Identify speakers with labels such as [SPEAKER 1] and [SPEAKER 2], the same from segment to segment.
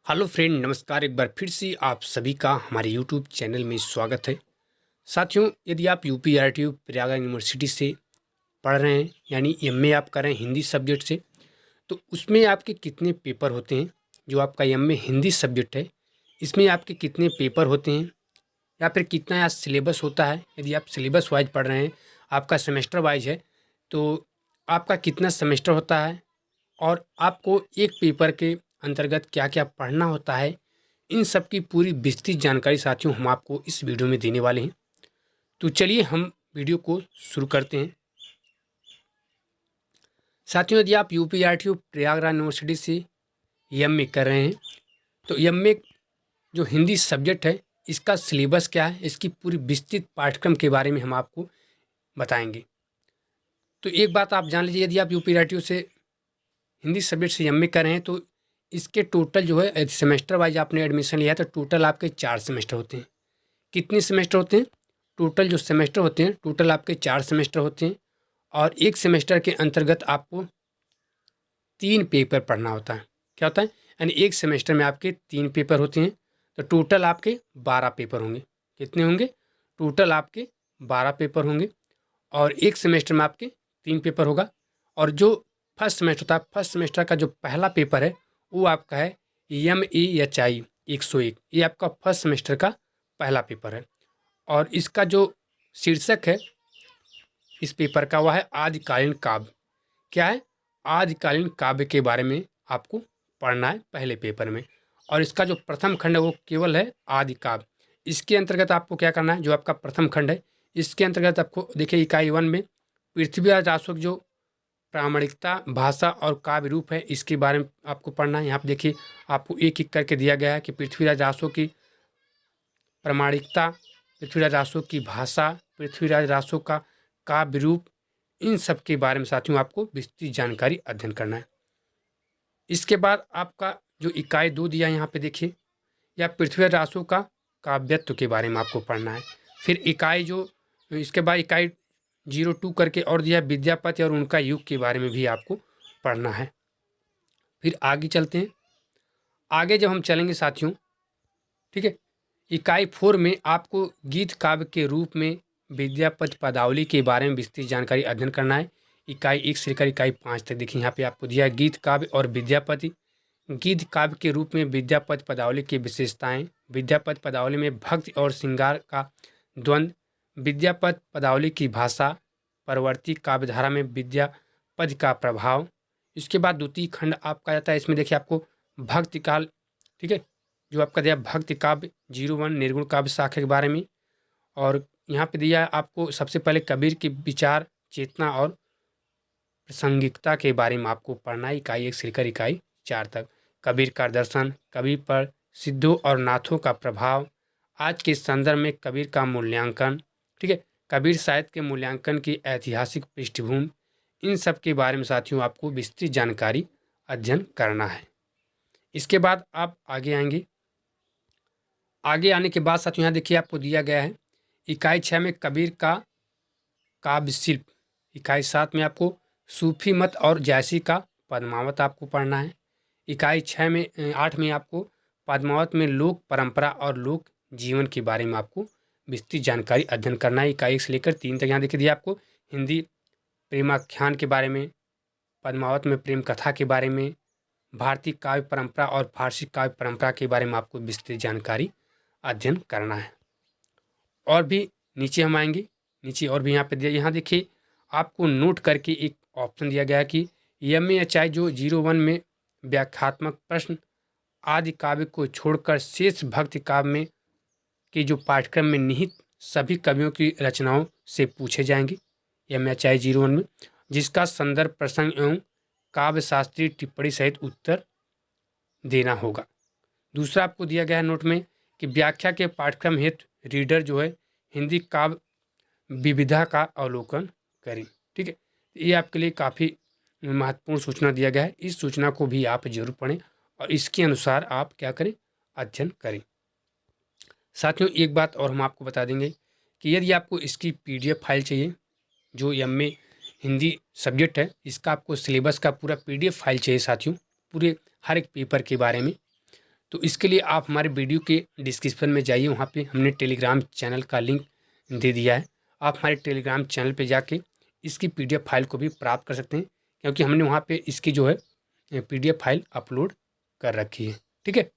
[SPEAKER 1] Hello friend, नमस्कार। एक बार फिर से आप सभी का हमारे यूट्यूब चैनल में स्वागत है। साथियों, यदि आप यूपीआरटी प्रयागराज यूनिवर्सिटी से पढ़ रहे हैं, यानी एमए आप कर रहे हैं हिंदी सब्जेक्ट से, तो उसमें आपके कितने पेपर होते हैं? जो आपका एमए हिंदी सब्जेक्ट है, इसमें आपके कितने पेपर होते हैं, या फिर कितना यहाँ सिलेबस होता है? यदि आप सिलेबस वाइज पढ़ रहे हैं, आपका सेमेस्टर वाइज है, तो आपका कितना सेमेस्टर होता है और आपको एक पेपर के अंतर्गत क्या-क्या पढ़ना होता है, इन सब की पूरी विस्तृत जानकारी साथियों हम आपको इस वीडियो में देने वाले हैं। तो चलिए हम वीडियो को शुरू करते हैं। साथियों, यदि आप यूपीआरटी प्रयागराज यूनिवर्सिटी से एमए कर रहे हैं, तो एमए जो हिंदी सब्जेक्ट है, इसका सिलेबस क्या है, इसकी पूरी विस्तृत पाठ्यक्रम के बारे में हम आपको बताएँगे। तो एक बात आप जान लीजिए, यदि आप यूपीआरटी से हिंदी सब्जेक्ट से एमए कर रहे हैं, तो इसके टोटल जो है यदि सेमेस्टर वाइज आपने एडमिशन लिया है, तो टोटल आपके 4 सेमेस्टर होते हैं। कितने सेमेस्टर होते हैं? टोटल जो सेमेस्टर होते हैं, टोटल आपके 4 सेमेस्टर होते हैं और एक सेमेस्टर के अंतर्गत आपको 3 पेपर पढ़ना होता है। क्या होता है? यानी एक सेमेस्टर में आपके 3 पेपर होते हैं, तो टोटल आपके 12 पेपर होंगे। कितने होंगे? टोटल आपके 12 पेपर होंगे और एक सेमेस्टर में आपके 3 पेपर होगा। और जो फर्स्ट सेमेस्टर होता है, फर्स्ट सेमेस्टर का जो पहला पेपर है, वो आपका है MEHI 101। ये आपका फर्स्ट सेमेस्टर का पहला पेपर है और इसका जो शीर्षक है इस पेपर का, वह है आदिकालीन काव्य। क्या है? आदिकालीन काव्य के बारे में आपको पढ़ना है पहले पेपर में। और इसका जो प्रथम खंड है वो केवल है आदि काव्य। इसके अंतर्गत आपको क्या करना है? जो आपका प्रथम खंड है, इसके अंतर्गत आपको देखिए इकाई 1 में पृथ्वीराज आशुक जो प्रामाणिकता, भाषा और काव्य रूप है, इसके बारे में आपको पढ़ना है। यहाँ पे देखिए आपको एक-एक करके दिया गया है कि पृथ्वीराज आशु की प्रामाणिकता, पृथ्वीराज आशु की भाषा, पृथ्वीराज आशु का काव्य रूप, इन सब के बारे में साथियों आपको विस्तृत जानकारी अध्ययन करना है। इसके बाद आपका जो इकाई 2 दिया है यहाँ पे देखिए, या पृथ्वीराज आशु का काव्यत्व के बारे में आपको पढ़ना है। फिर इकाई जो इसके बाद इकाई 02 करके और दिया विद्यापति और उनका युग के बारे में भी आपको पढ़ना है। फिर आगे चलते हैं। आगे जब हम चलेंगे साथियों, ठीक है, इकाई 4 में आपको गीत काव्य के रूप में विद्यापति पदावली के बारे में विस्तृत जानकारी अध्ययन करना है। इकाई 1 से लेकर इकाई 5 तक देखिए यहाँ पे आपको दिया है गीत काव्य और विद्यापति। गीत काव्य के रूप में विद्यापति पदावली की विशेषताएं। विद्यापति पदावली में भक्ति और श्रृंगार का द्वंद्व। विद्यापति पदावली की भाषा। परवर्ती काव्यधारा में विद्यापति का प्रभाव। इसके बाद द्वितीय खंड आपका जाता है, इसमें देखिए आपको भक्ति काल, ठीक है, जो आपका दिया भक्ति काव्य 01 निर्गुण काव्य शाखा के बारे में। और यहाँ पे दिया है आपको सबसे पहले कबीर के विचार, चेतना और प्रासंगिकता के बारे में आपको पढ़ना है इकाई 1 से लेकर इकाई 4 तक। कबीर का दर्शन, कबीर पर सिद्धों और नाथों का प्रभाव, आज के संदर्भ में कबीर का मूल्यांकन, ठीक है, कबीर साहित्य के मूल्यांकन की ऐतिहासिक पृष्ठभूमि, इन सब के बारे में साथियों आपको विस्तृत जानकारी अध्ययन करना है। इसके बाद आप आगे आएंगे। आगे आने के बाद साथियों यहाँ देखिए आपको दिया गया है इकाई 6 में कबीर का काव्य शिल्प। इकाई 7 में आपको सूफी मत और जायसी का पद्मावत आपको पढ़ना है। इकाई 6 में 8 में आपको पद्मावत में लोक परंपरा और लोक जीवन के बारे में आपको विस्तृत जानकारी अध्ययन करना है। इकाई 1 से लेकर 3 तक यहाँ देखिए दिया आपको हिंदी प्रेमाख्यान के बारे में, पद्मावत में प्रेम कथा के बारे में, भारतीय काव्य परंपरा और फारसी काव्य परंपरा के बारे में आपको विस्तृत जानकारी अध्ययन करना है। और भी नीचे हम आएंगे, नीचे और भी यहाँ पे दिया, यहाँ देखिए आपको नोट करके एक ऑप्शन दिया गया है कि MEHI जो 01 में व्याख्यात्मक प्रश्न आदि काव्य को छोड़कर शेष भक्ति काव्य में की जो पाठ्यक्रम में निहित सभी कवियों की रचनाओं से पूछे जाएंगे MEHI 01 में, जिसका संदर्भ प्रसंग एवं काव्य शास्त्रीय टिप्पणी सहित उत्तर देना होगा। दूसरा आपको दिया गया है नोट में कि व्याख्या के पाठ्यक्रम हेतु रीडर जो है हिंदी काव्य विविधा का अवलोकन करें। ठीक है, ये आपके लिए काफ़ी महत्वपूर्ण सूचना दिया गया है। इस सूचना को भी आप जरूर पढ़ें और इसके अनुसार आप क्या करें, अध्ययन करें। साथियों, एक बात और हम आपको बता देंगे कि यदि आपको इसकी PDF फाइल चाहिए, जो MA हिंदी सब्जेक्ट है, इसका आपको सिलेबस का पूरा PDF फाइल चाहिए साथियों, पूरे हर एक पेपर के बारे में, तो इसके लिए आप हमारे वीडियो के डिस्क्रिप्शन में जाइए, वहाँ पे हमने टेलीग्राम चैनल का लिंक दे दिया है। आप हमारे टेलीग्राम चैनल पे जाके इसकी पीडीएफ फाइल को भी प्राप्त कर सकते हैं, क्योंकि हमने वहाँ पे इसकी जो है पीडीएफ फाइल अपलोड कर रखी है। ठीक है।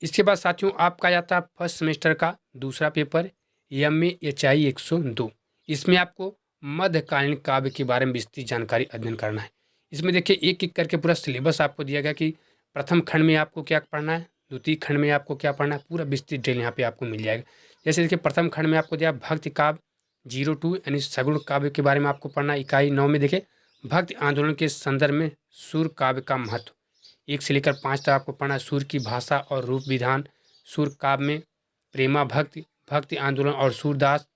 [SPEAKER 1] इसके बाद साथियों आपका जाता है फर्स्ट सेमेस्टर का दूसरा पेपर MAHI 102। इसमें आपको मध्यकालीन काव्य के बारे में विस्तृत जानकारी अध्ययन करना है। इसमें देखिए एक एक करके पूरा सिलेबस आपको दिया गया कि प्रथम खंड में आपको क्या पढ़ना है, द्वितीय खंड में आपको क्या पढ़ना है, पूरा विस्तृत डिटेल यहाँ पे आपको मिल जाएगा। जैसे देखिए प्रथम खंड में आपको दिया भक्ति काव्य 02 यानी सगुण काव्य के बारे में आपको पढ़ना है। इकाई 9 में देखिए भक्ति आंदोलन के संदर्भ में सूर काव्य का महत्व, 1 से लेकर 5 तक आपको पढ़ना है। सूर की भाषा और रूप विधान, सूर काव्य में प्रेमा भक्ति, भक्ति आंदोलन और सूरदास,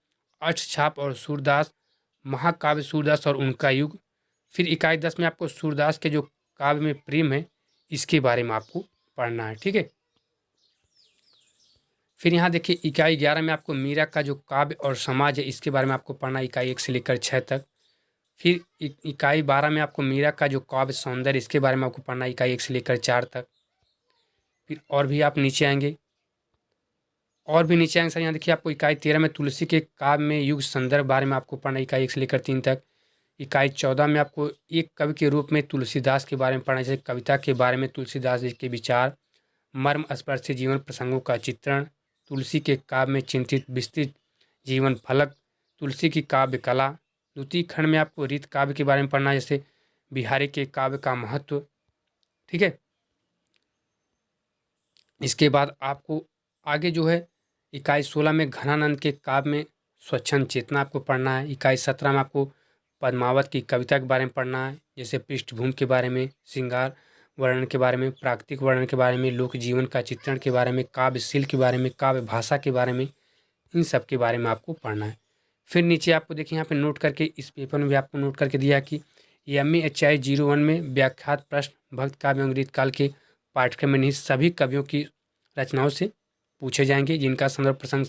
[SPEAKER 1] अष्टछाप और सूरदास, महाकाव्य सूरदास और उनका युग। फिर इकाई 10 में आपको सूरदास के जो काव्य में प्रेम है इसके बारे में आपको पढ़ना है। ठीक है। फिर यहाँ देखिए इकाई 11 में आपको मीरा का जो काव्य और समाज है इसके बारे में आपको पढ़ना है, इकाई 1 से लेकर 6 तक। फिर इकाई 12 में आपको मीरा का जो काव्य सौंदर्य इसके बारे में आपको पढ़ना है, इकाई 1 से लेकर 4 तक। फिर और भी आप नीचे आएंगे, और भी नीचे आएंगे सर, यहाँ देखिए आपको इकाई 13 में तुलसी के काव्य में युग संदर्भ बारे में आपको पढ़ना है, इकाई 1 से लेकर 3 तक। इकाई 14 में आपको एक कवि के रूप में तुलसीदास के बारे में पढ़ना है, जैसे कविता के बारे में तुलसीदास जी के विचार, मर्म स्पर्शी जीवन प्रसंगों का चित्रण, तुलसी के काव्य में चिंतित विस्तृत जीवन फलक, तुलसी की काव्य कला। द्वितीय खंड में आपको रीत काव्य के बारे में पढ़ना है, जैसे बिहारी के काव्य का महत्व। ठीक है। इसके बाद आपको आगे जो है इकाई 16 में घनानंद के काव्य में स्वच्छंद चेतना आपको पढ़ना है। इकाई 17 में आपको पद्मावत की कविता के बारे में पढ़ना है, जैसे पृष्ठभूमि के बारे में, श्रृंगार वर्णन के बारे में, प्राकृतिक वर्णन के बारे में, लोक जीवन का चित्रण के बारे में, काव्य शिल्प के बारे में, काव्य भाषा के बारे में, इन सब के बारे में आपको पढ़ना है। फिर नीचे आपको देखिए यहाँ पे नोट करके, इस पेपर में भी आपको नोट करके दिया कि MAHI 01 में व्याख्यात प्रश्न भक्त काव्य अंग्रेज काल के पाठ्यक्रम में नहीं सभी कवियों की रचनाओं से पूछे जाएंगे, जिनका संदर्भ प्रसंग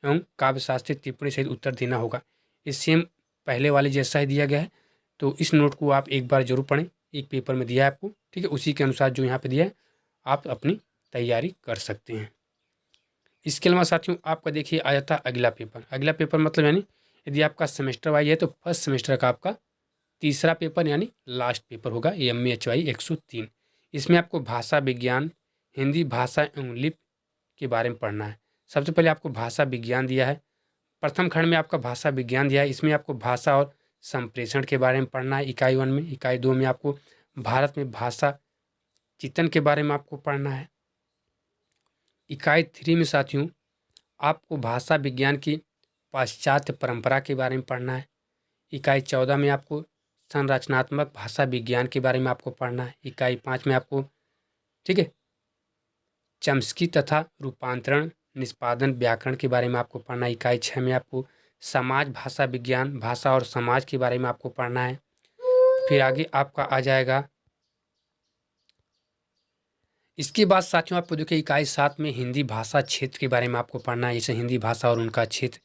[SPEAKER 1] एवं काव्य शास्त्रीय टिप्पणी सहित उत्तर देना होगा। इस सेम पहले वाले जैसा ही दिया गया है, तो इस नोट को आप एक बार जरूर पढ़ें, एक पेपर में दिया है आपको। ठीक है। उसी के अनुसार जो यहाँ पे दिया है आप अपनी तैयारी कर सकते हैं। इसके अलावा साथियों आपका देखिए आ जाता है अगला पेपर। अगला पेपर मतलब यानी यदि आपका सेमेस्टर वाइज है तो फर्स्ट सेमेस्टर का आपका तीसरा पेपर यानी लास्ट पेपर होगा, MAHI 103। इसमें आपको भाषा विज्ञान, हिंदी भाषा एवं लिपि के बारे में पढ़ना है। सबसे पहले आपको भाषा विज्ञान दिया है, प्रथम खंड में आपका भाषा विज्ञान दिया है। इसमें आपको भाषा और संप्रेषण के बारे में पढ़ना है, इकाई 1 में। इकाई 2 में आपको भारत में भाषा चिंतन के बारे में आपको पढ़ना है। इकाई 3 में साथियों आपको भाषा विज्ञान की पाश्चात्य परंपरा के बारे में पढ़ना है। इकाई 14 में आपको संरचनात्मक भाषा विज्ञान के बारे में आपको पढ़ना है। इकाई 5 में आपको, ठीक है, चम्स्की तथा रूपांतरण निष्पादन व्याकरण के बारे में आपको पढ़ना है। इकाई 6 में आपको समाज भाषा विज्ञान, भाषा और समाज के बारे में आपको पढ़ना है। फिर आगे आपका आ जाएगा, इसके बाद साथियों आपको देखिए इकाई 7 में हिंदी भाषा क्षेत्र के बारे में आपको पढ़ना है, जैसे हिंदी भाषा और उनका क्षेत्र,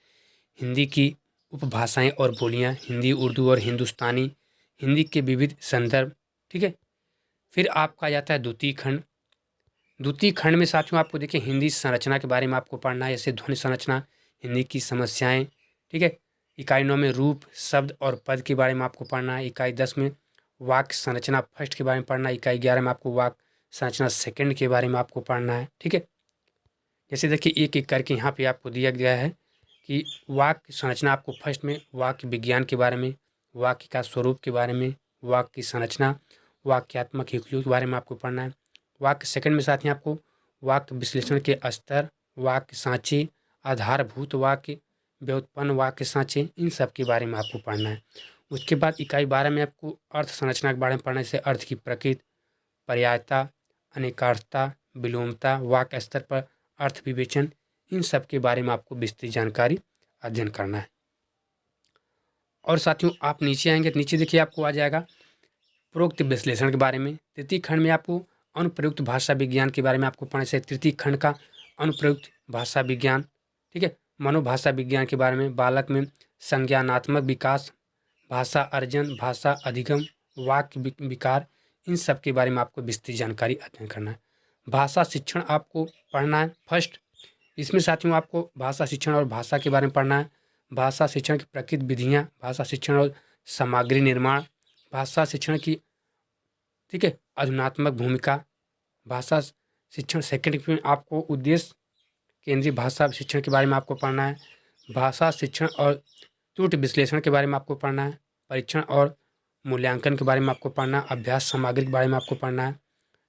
[SPEAKER 1] हिंदी की उपभाषाएं और बोलियां, हिंदी, उर्दू और हिंदुस्तानी, हिंदी के विविध संदर्भ। ठीक है। फिर आपका आ जाता है द्वितीय खंड। द्वितीय खंड में साथियों आपको देखिए हिंदी संरचना के बारे में आपको पढ़ना है, जैसे ध्वनि संरचना, हिंदी की समस्याएं। ठीक है। इकाई 9 में रूप, शब्द और पद के बारे में आपको पढ़ना है। इकाई 10 में वाक्य संरचना फर्स्ट के बारे में पढ़ना है। इकाई 11 में आपको वाक्य संरचना सेकंड के बारे में आपको पढ़ना है। ठीक है। जैसे देखिए एक एक करके यहाँ पे आपको दिया गया है कि वाक्य संरचना आपको फर्स्ट में वाक्य विज्ञान के बारे में, वाक्य का स्वरूप के बारे में, वाक्य की संरचना, वाक्यात्मक युक्तियों के बारे में आपको पढ़ना है। वाक्य सेकंड में साथ ही आपको वाक्य विश्लेषण के स्तर, वाक्य सांचे, आधारभूत वाक्य, व्युत्पन्न वाक्य सांचे, इन सब के बारे में आपको पढ़ना है। उसके बाद इकाई 12 में आपको अर्थ संरचना के बारे में पढ़ना है, जैसे अर्थ की प्रकृति, पर्यायता, अनेकार्थता, विलोमता, वाक्य स्तर पर अर्थ विवेचन, इन सब के बारे में आपको विस्तृत जानकारी अध्ययन करना है। और साथियों आप नीचे आएंगे तो नीचे देखिए आपको आ जाएगा प्रोक्त विश्लेषण के बारे में। तृतीय खंड में आपको अनुप्रयुक्त भाषा विज्ञान के बारे में आपको पढ़ना है। तृतीय खंड का अनुप्रयुक्त भाषा विज्ञान, ठीक है, मनोभाषा विज्ञान के बारे में, बालक में संज्ञानात्मक विकास, भाषा अर्जन, भाषा अधिगम, वाक्य विकार, इन सब के बारे में आपको विस्तृत जानकारी अध्ययन करना है। भाषा शिक्षण आपको पढ़ना है फर्स्ट। इसमें साथियों आपको भाषा शिक्षण और भाषा के बारे में पढ़ना है। भाषा शिक्षण की प्रकृति विधियाँ, भाषा शिक्षण और सामग्री निर्माण, भाषा शिक्षण की, ठीक है, अधुनात्मक भूमिका। भाषा शिक्षण सेकंड में आपको उद्देश्य केंद्रीय भाषा शिक्षण के बारे में आपको पढ़ना है। भाषा शिक्षण और त्रुटि विश्लेषण के बारे में आपको पढ़ना है। परीक्षण और मूल्यांकन के बारे में आपको पढ़ना है। अभ्यास सामग्री के बारे में आपको पढ़ना है,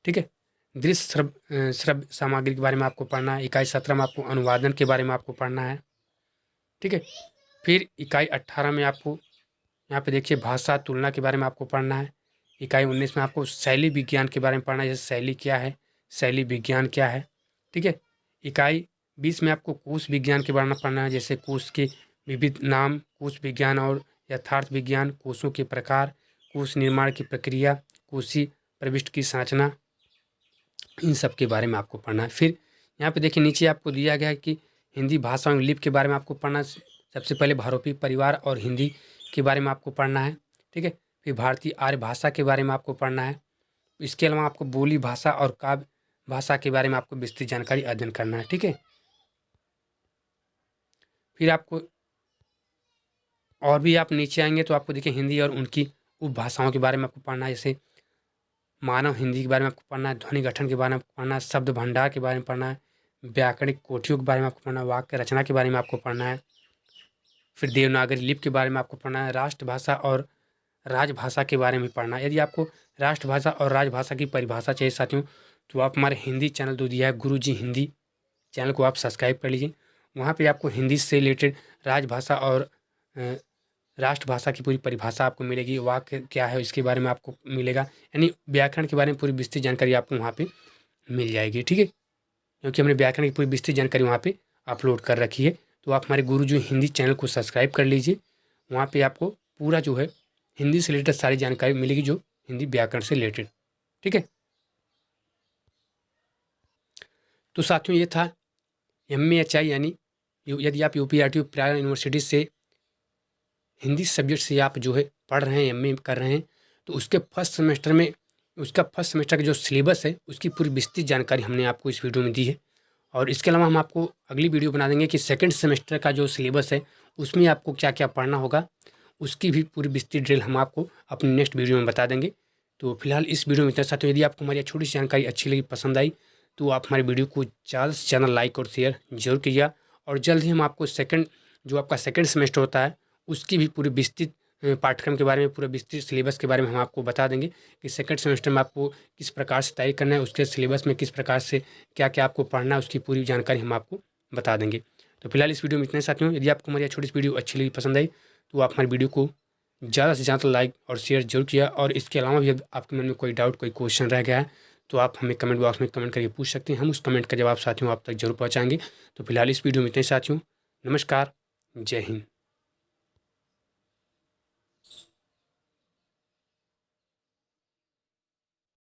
[SPEAKER 1] ठीक है। दृश्य श्रव्य सामग्री के बारे में आपको पढ़ना है। इकाई 17 में आपको अनुवादन के बारे में आपको पढ़ना है, ठीक है। फिर इकाई 18 में आपको यहाँ पे देखिए भाषा तुलना के बारे में आपको पढ़ना है। इकाई 19 में आपको शैली विज्ञान के बारे में पढ़ना है, जैसे शैली क्या है, शैली विज्ञान क्या है, ठीक है। इकाई 20 में आपको कोश विज्ञान के बारे में पढ़ना है, जैसे कोश के विविध नाम, कोश विज्ञान और यथार्थ विज्ञान, कोशों के प्रकार, कोश निर्माण की प्रक्रिया, कोशी प्रविष्ट की संरचना, इन सब के बारे में आपको पढ़ना है। फिर यहाँ पे देखिए नीचे आपको दिया गया है कि हिंदी भाषा और लिपि के बारे में आपको पढ़ना है। सबसे पहले भारोपी परिवार और हिंदी के बारे में आपको पढ़ना है, ठीक है। फिर भारतीय आर्य भाषा के बारे में आपको पढ़ना है। इसके अलावा आपको बोली भाषा और काव्य भाषा के बारे में आपको विस्तृत जानकारी अध्ययन करना है, ठीक है। फिर आपको और भी आप नीचे आएंगे तो आपको देखिए हिंदी और उनकी उपभाषाओं के बारे में आपको पढ़ना है, जैसे मानव हिंदी के बारे में आपको पढ़ना है। ध्वनि गठन के बारे में आपको पढ़ना है। शब्द भंडार के बारे में पढ़ना है। व्याकरणिक कोटियों के बारे में आपको पढ़ना है। वाक्य रचना के बारे में आपको पढ़ना है। फिर देवनागरी लिपि के बारे में आपको पढ़ना है। राष्ट्रभाषा और राजभाषा के बारे में पढ़ना है। यदि आपको राष्ट्रभाषा और राजभाषा की परिभाषा चाहिए साथियों, तो आप हमारे हिंदी चैनल जो दिया है गुरुजी हिंदी चैनल को आप सब्सक्राइब कर लीजिए। वहाँ पे आपको हिंदी से रिलेटेड राजभाषा और राष्ट्रभाषा की पूरी परिभाषा आपको मिलेगी। वाक्य क्या है इसके बारे में आपको मिलेगा, यानी व्याकरण के बारे में पूरी विस्तृत जानकारी आपको वहाँ पे मिल जाएगी, ठीक है। क्योंकि हमने व्याकरण की पूरी विस्तृत जानकारी वहाँ पे अपलोड कर रखी है। तो आप हमारे गुरुजी हिंदी चैनल को सब्सक्राइब कर लीजिए। वहाँ पे आपको पूरा जो है हिंदी से रिलेटेड सारी जानकारी मिलेगी, जो हिंदी व्याकरण से रिलेटेड, ठीक है। तो साथियों ये था MAHI, यानी यदि आप UPRTU प्रयाग यूनिवर्सिटी से हिंदी सब्जेक्ट से आप जो है पढ़ रहे हैं, MA कर रहे हैं, तो उसके फर्स्ट सेमेस्टर का जो सिलेबस है उसकी पूरी विस्तृत जानकारी हमने आपको इस वीडियो में दी है। और इसके अलावा हम आपको अगली वीडियो बना देंगे कि सेकंड सेमेस्टर का जो सिलेबस है उसमें आपको क्या क्या पढ़ना होगा, उसकी भी पूरी विस्तृत डिटेल हम आपको अपने नेक्स्ट वीडियो में बता देंगे। तो फिलहाल इस वीडियो में इतना। साथियों यदि आपको हमारी छोटी सी जानकारी अच्छी लगी, पसंद आई, तो आप हमारे वीडियो को ज़्यादा से ज़्यादा लाइक और शेयर जरूर कीजिएगा। और जल्द ही हम आपको जो आपका सेकंड सेमेस्टर होता है उसकी भी पूरी विस्तृत पाठ्यक्रम के बारे में, पूरे विस्तृत सिलेबस के बारे में हम आपको बता देंगे कि सेकंड सेमेस्टर में आपको किस प्रकार से तैयारी करना है, उसके सिलेबस में किस प्रकार से क्या क्या आपको पढ़ना है, उसकी पूरी जानकारी हम आपको बता देंगे। तो फिलहाल इस वीडियो में इतना ही साथियों। यदि आपको हमारी छोटी सी वीडियो अच्छी लगी, पसंद आई, तो आप हमारी वीडियो को ज़्यादा से ज़्यादा लाइक और शेयर जरूर किया। और इसके अलावा भी आपके मन में कोई डाउट, कोई क्वेश्चन रह गया है, तो आप हमें कमेंट बॉक्स में कमेंट करके पूछ सकते हैं। हम उस कमेंट का जवाब साथियों आप तक जरूर पहुँचाएंगे। तो फिलहाल इस वीडियो में इतने साथियों, नमस्कार, जय हिंद।